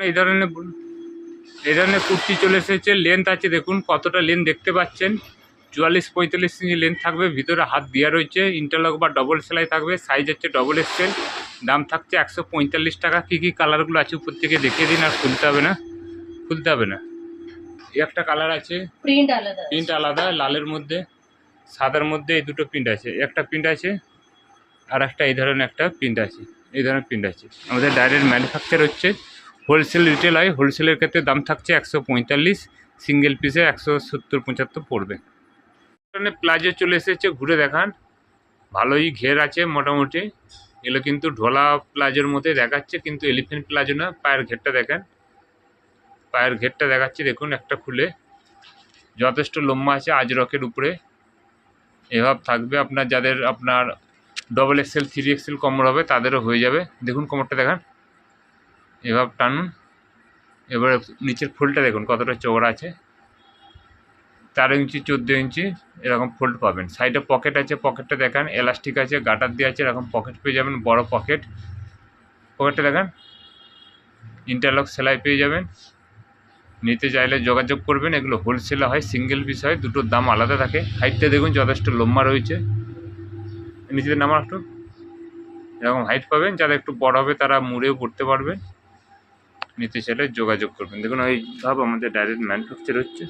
এই ধরনের কুর্তি চলে এসেছে। লেন্থ আছে দেখুন কতটা লেন্থ দেখতে পাচ্ছেন, 44-45 ইঞ্চি লেন্থ থাকবে। ভিতরে হাত দেওয়া রয়েছে, ইন্টারলক বা ডবল সেলাই থাকবে। সাইজ হচ্ছে ডবল এক্সেল। দাম থাকছে 145 টাকা। কী কী কালারগুলো আছে উপর থেকে দেখিয়ে দিন, আর খুলতে হবে না। এই একটা কালার আছে, প্রিন্ট আলাদা, লালের মধ্যে সাদার মধ্যে এই দুটো প্রিন্ট আছে। একটা প্রিন্ট আছে আর একটা এই ধরনের একটা প্রিন্ট আছে, এই ধরনের প্রিন্ট আছে। আমাদের ডাইরেক্ট ম্যানুফ্যাকচার হচ্ছে, হোলসেল রিটেল হয়। হোলসেলের ক্ষেত্রে দাম থাকছে 145, সিঙ্গেল পিসে 170-75 পড়বে। এখানে প্লাজো চলে এসেছে, ঘুরে দেখান। ভালোই ঘের আছে মোটামুটি। এগুলো কিন্তু ঢোলা প্লাজোর মধ্যে দেখাচ্ছে, কিন্তু এলিফ্যান্ট প্লাজো না। পায়ের ঘেরটা দেখেন, পায়ের ঘেরটা দেখাচ্ছি দেখুন একটা খুলে। যথেষ্ট লম্বা আছে, আজরকের উপরে এভাবে থাকবে। আপনার যাদের আপনার ডবল এক্সেল 3XL কোমর হবে তাদেরও হয়ে যাবে। দেখুন কোমরটা দেখান, এভাবে টানুন। এবারে নিচের ফোল্ডটা দেখুন কতটা চওড়া আছে, 13 ইঞ্চি 14 ইঞ্চি এরকম ফোল্ড পাবেন। সাইডে পকেট আছে, পকেটটা দেখান, এলাস্টিক আছে, গাটার দিয়ে আছে, এরকম পকেট পেয়ে যাবেন, বড় পকেট। পকেটটা দেখান, ইন্টারলক সেলাই পেয়ে যাবেন। নিতে চাইলে যোগাযোগ করবেন। এগুলো হোলসেলে হয়, সিঙ্গেল পিস হয়, দুটোর দাম আলাদা থাকে। হাইটটা দেখুন যথেষ্ট লম্বা রয়েছে। নিচেতে নামা একটু, এরকম হাইট পাবেন। যারা একটু বড় হবে তারা মুড়েও পড়তে পারবেন। নিতে চাইলে যোগাযোগ করবেন। দেখুন এইভাবে আমাদের ডাইরেক্ট ম্যানুফ্যাকচার হচ্ছে।